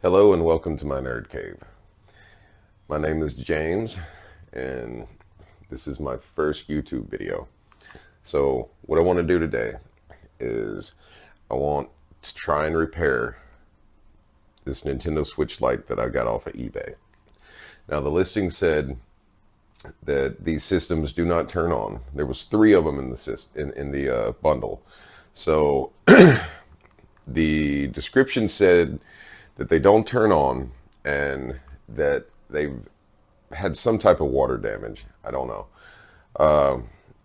Hello and welcome to my Nerd Cave. My name is James and this is my first YouTube video. So what I want to do today is I want to try and repair this Nintendo Switch Lite that I got off of eBay. Now the listing said that these systems do not turn on. There was 3 of them in the bundle. So the description said that they don't turn on and that they've had some type of water damage. I don't know.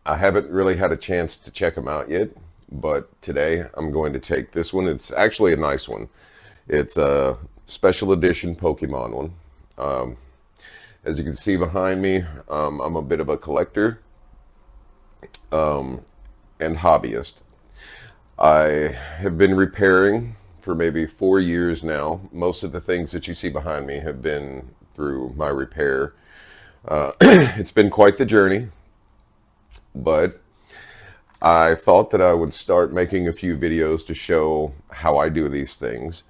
I haven't really had a chance to check them out yet, but today I'm going to take this one. It's actually a nice one. It's a special edition Pokemon one. As you can see behind me, I'm a bit of a collector and hobbyist. I have been repairing for maybe 4 years now. Most of the things that you see behind me have been through my repair. It's been quite the journey, but I thought that I would start making a few videos to show how I do these things,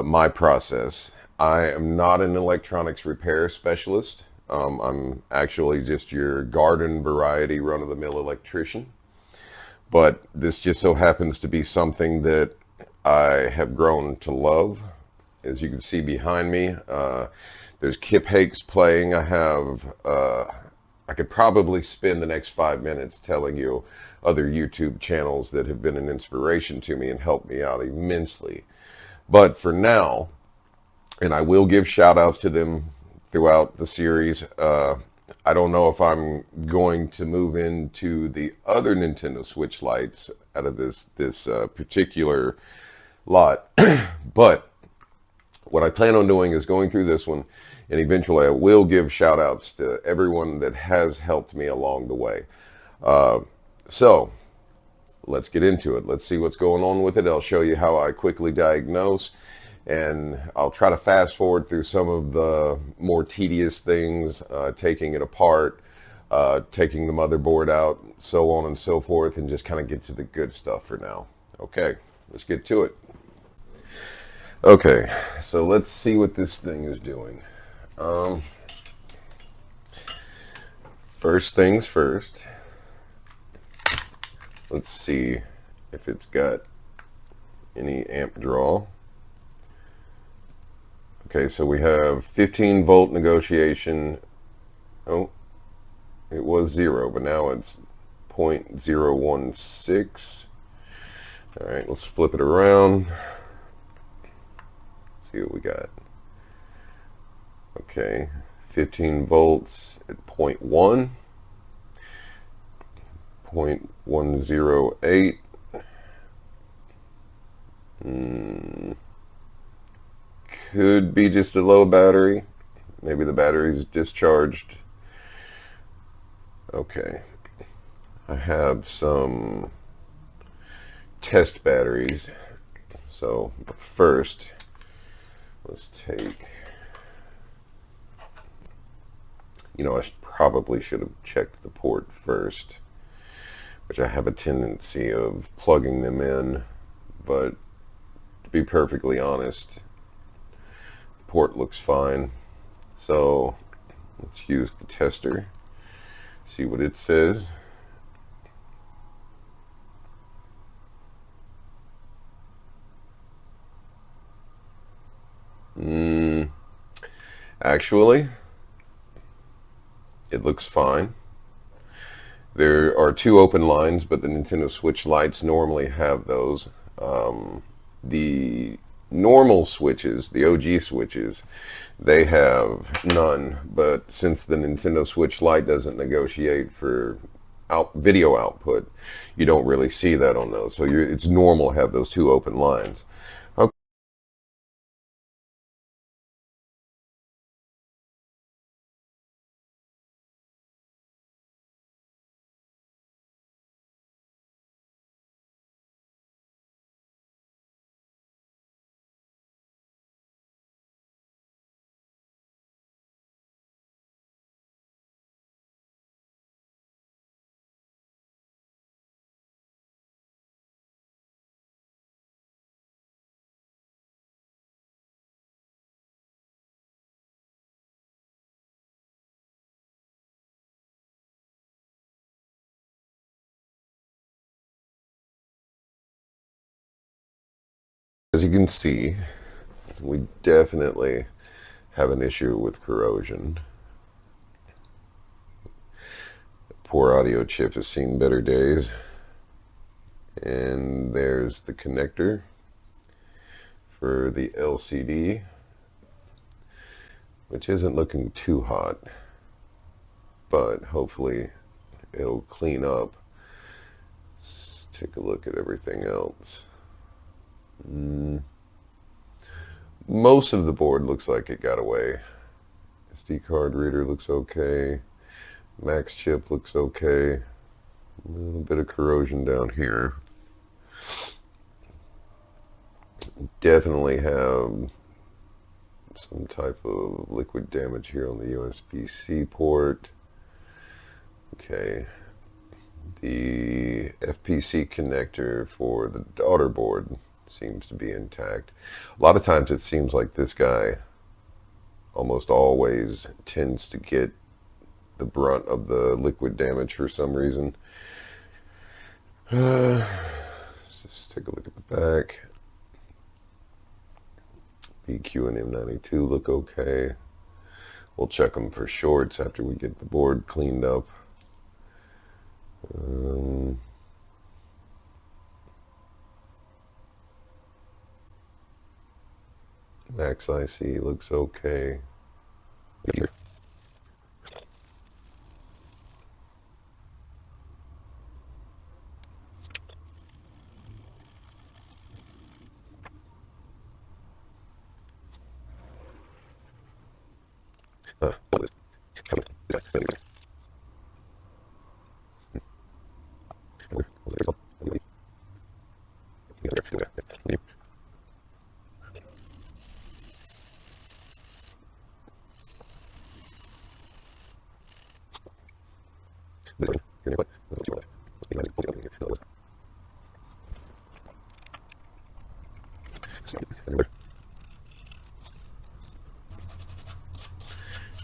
my process. I am not an electronics repair specialist. I'm actually just your garden variety run-of-the-mill electrician. But this just so happens to be something that I have grown to love. As you can see behind me, there's Kip Hakes playing. I could probably spend the next 5 minutes telling you other YouTube channels that have been an inspiration to me and helped me out immensely. But for now, and I will give shout outs to them throughout the series, I don't know if I'm going to move into the other Nintendo Switch Lites out of this particular lot, but what I plan on doing is going through this one, and eventually I will give shout outs to everyone that has helped me along the way. So let's get into it. Let's see what's going on with it. I'll show you how I quickly diagnose, and I'll try to fast forward through some of the more tedious things, taking it apart, taking the motherboard out, so on and so forth, and just kind of get to the good stuff for now. Okay, let's get to it. Okay, so let's see what this thing is doing. First things first, let's see if it's got any amp draw. Okay, so we have 15 volt negotiation. Oh, it was 0, but now it's 0.016. All right, let's flip it around. See what we got. Okay, 15 volts at 0.1, 0.108. Could be just a low battery. Maybe the battery's discharged. Okay, I have some test batteries. So first, let's take, I probably should have checked the port first, which I have a tendency of plugging them in, but to be perfectly honest, the port looks fine. So let's use the tester, see what it says. Actually, it looks fine. There are 2 open lines, but the Nintendo Switch Lites normally have those. The normal switches, the OG switches, they have none, but since the Nintendo Switch Lite doesn't negotiate for video output, you don't really see that on those. So it's normal to have those 2 open lines. As you can see, we definitely have an issue with corrosion. Poor audio chip has seen better days. And there's the connector for the LCD, which isn't looking too hot, but hopefully it'll clean up. Let's take a look at everything else. Most of the board looks like it got away. SD card reader looks okay. Max chip looks okay. A little bit of corrosion down here. Definitely have some type of liquid damage here on the USB-C port. Okay. The FPC connector for the daughter board seems to be intact. A lot of times it seems like this guy almost always tends to get the brunt of the liquid damage for some reason. Let's just take a look at the back. BQ and M92 look okay. We'll check them for shorts after we get the board cleaned up. Max IC looks okay.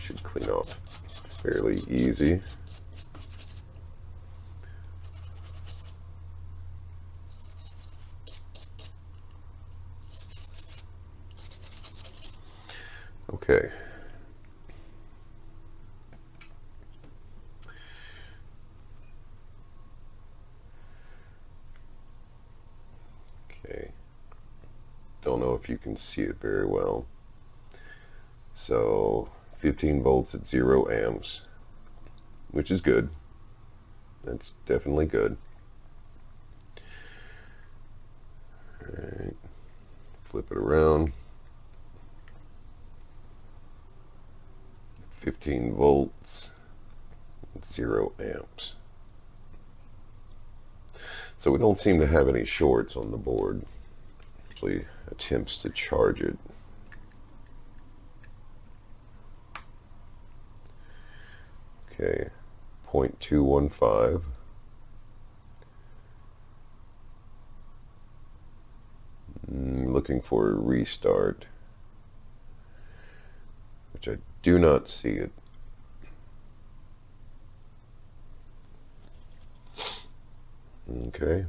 Should clean off fairly easy. Okay. Okay. Don't know if you can see it very well. So 15 volts at 0 amps, which is good. That's definitely good. Alright. Flip it around. 15 volts, 0 amps. So we don't seem to have any shorts on the board. Actually attempts to charge it. Okay, 0.215. Looking for a restart, which I do not see it. Okay.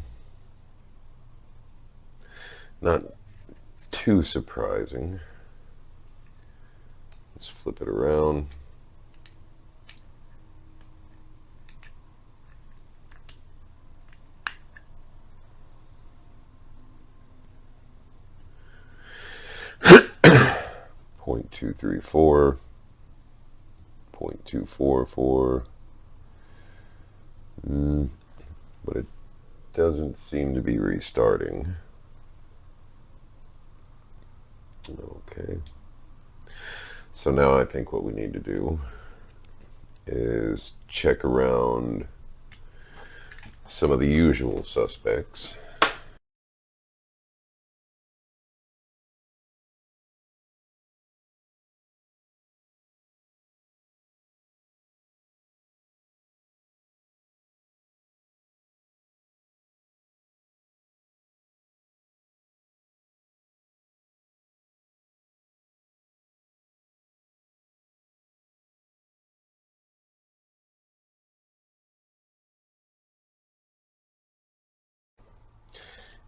Not too surprising. Let's flip it around. Point 234, 0.244, but it doesn't seem to be restarting. Okay, so now I think what we need to do is check around some of the usual suspects.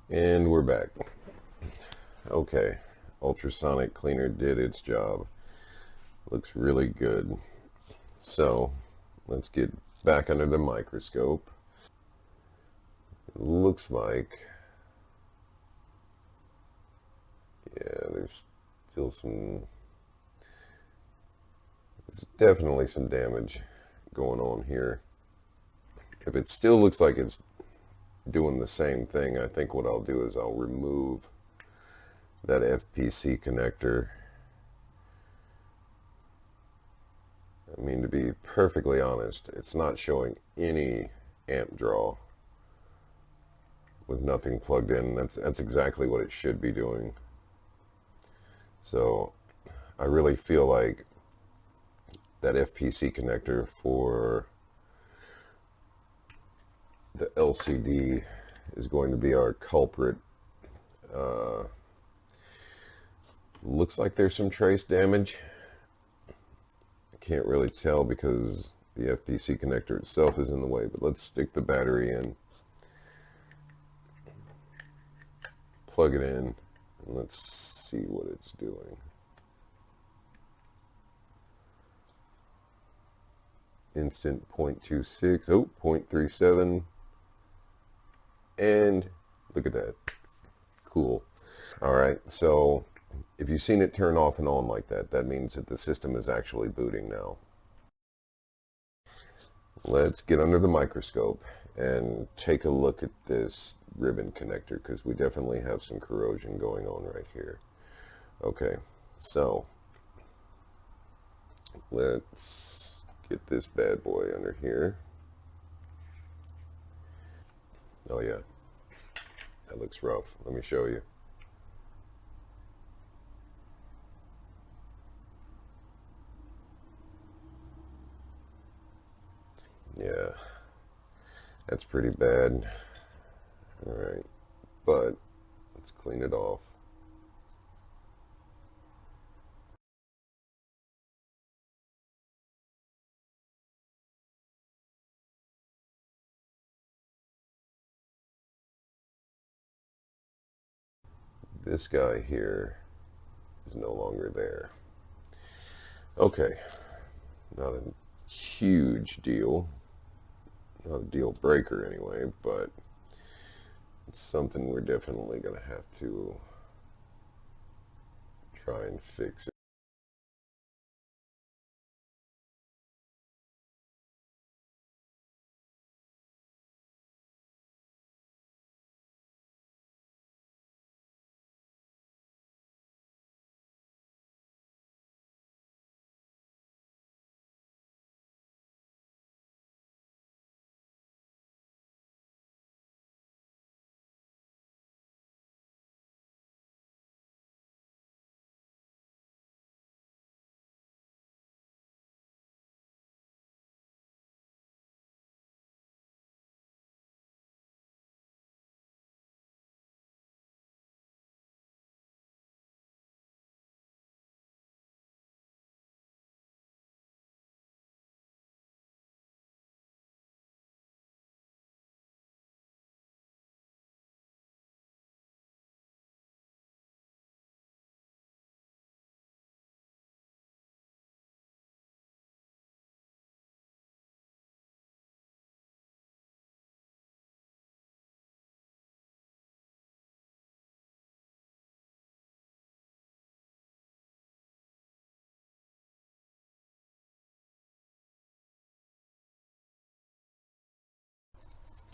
And we're back. Okay, ultrasonic cleaner did its job. Looks really good. So let's get back under the microscope. It looks like, yeah, there's definitely some damage going on here. If it still looks like it's doing the same thing, I think what I'll do is I'll remove that FPC connector. I mean, to be perfectly honest, it's not showing any amp draw with nothing plugged in. That's exactly what it should be doing. So I really feel like that FPC connector for the LCD is going to be our culprit. Looks like there's some trace damage. I can't really tell because the FPC connector itself is in the way, but let's stick the battery in, plug it in, and let's see what it's doing. Instant 0.26, oh, 0.37, and look at that. Cool. All right, so if you've seen it turn off and on like that, that means that the system is actually booting now. Let's get under the microscope and take a look at this ribbon connector, because we definitely have some corrosion going on right here. Okay, so let's get this bad boy under here. Oh yeah, that looks rough. Let me show you. Yeah, that's pretty bad. All right, but let's clean it off. This guy here is no longer there. Okay, not a huge deal, not a deal breaker anyway, but it's something we're definitely going to have to try and fix it.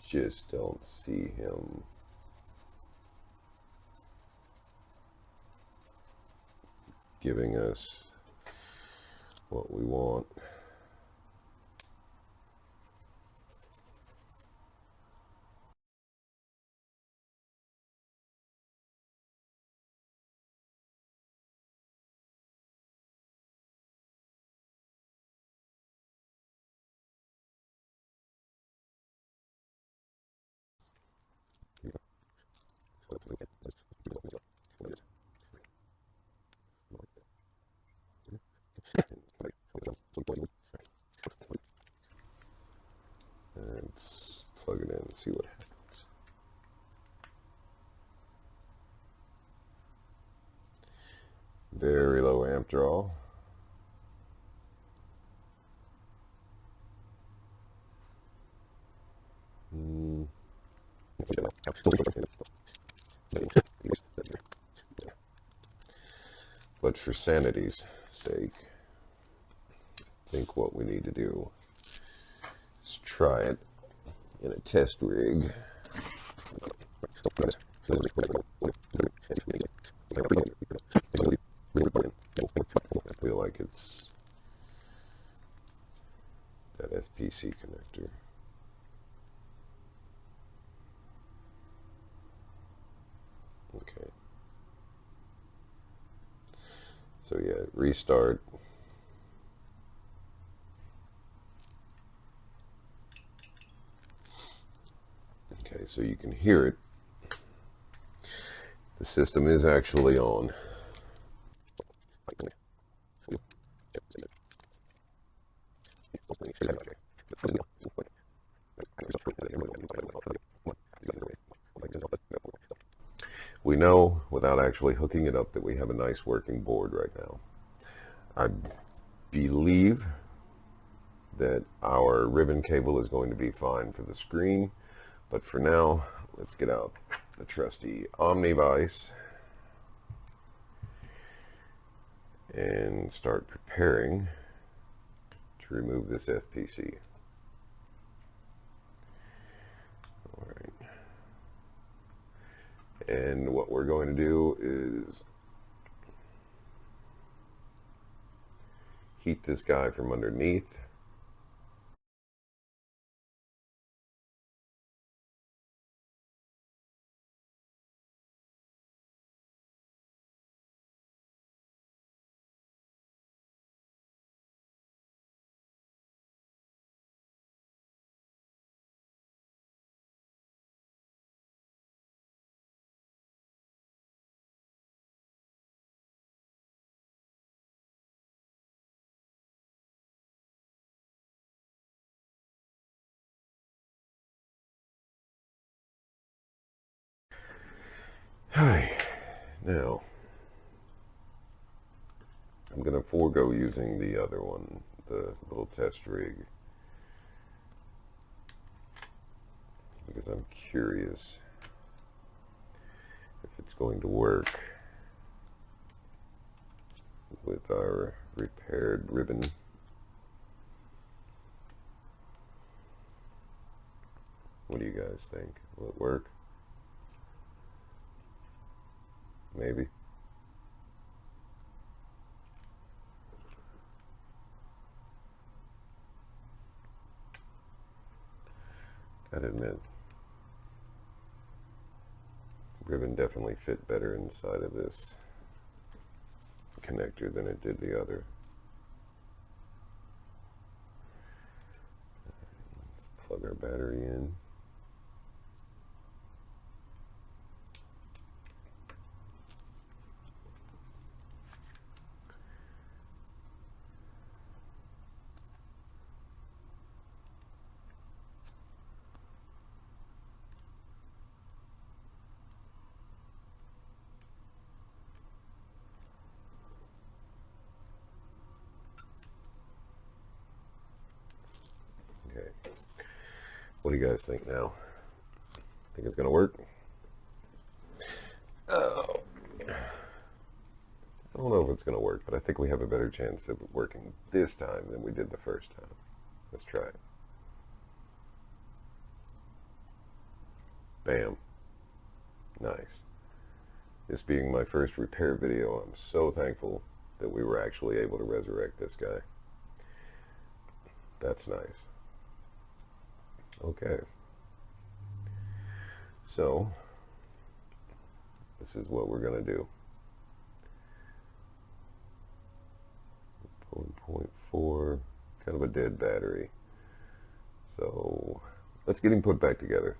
Just don't see him giving us what we want. Very low amp draw. But for sanity's sake, I think what we need to do is try it in a test rig. I feel like it's that FPC connector. Okay. So yeah, restart. Okay, so you can hear it. The system is actually on. We know without actually hooking it up that we have a nice working board right now. I believe that our ribbon cable is going to be fine for the screen, but for now, let's get out the trusty Omnivice and start preparing to remove this FPC. All right. And what we're going to do is heat this guy from underneath. Hi. Now, I'm going to forego using the other one, the little test rig, because I'm curious if it's going to work with our repaired ribbon. What do you guys think? Will it work? Maybe. Gotta admit, ribbon definitely fit better inside of this connector than it did the other. Let's plug our battery in. Okay. What do you guys think now? Think it's gonna work? Oh. I don't know if it's gonna work, but I think we have a better chance of it working this time than we did the first time. Let's try it. Bam. Nice. This being my first repair video, I'm so thankful that we were actually able to resurrect this guy. That's nice. Okay. So, this is what we're going to do. Pulling 0.4, kind of a dead battery. So, let's get him put back together.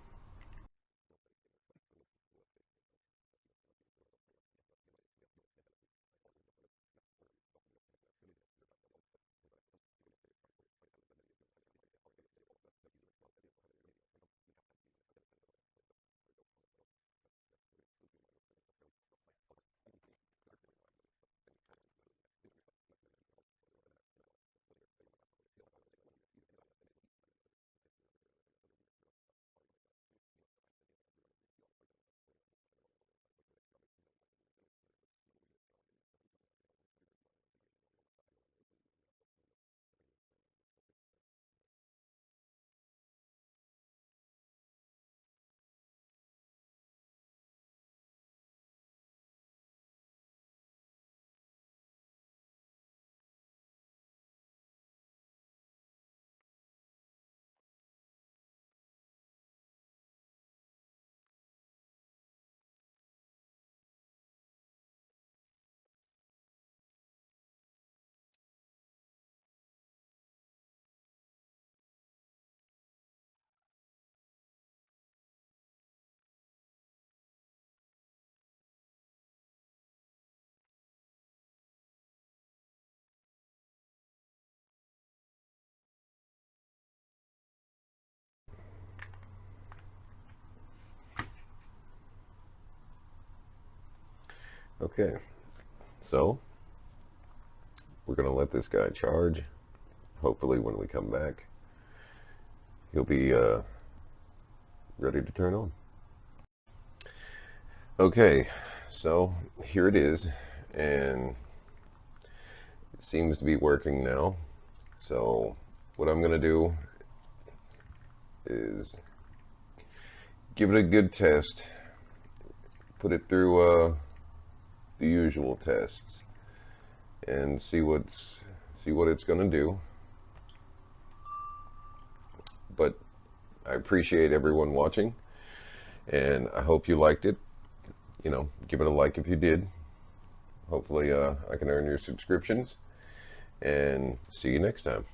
Okay, so we're gonna let this guy charge. Hopefully when we come back, he'll be ready to turn on. Okay, so here it is, and it seems to be working now. So what I'm gonna do is give it a good test, put it through the usual tests, and see what it's gonna do. But I appreciate everyone watching, and I hope you liked it. You know, give it a like if you did. Hopefully I can earn your subscriptions, and see you next time.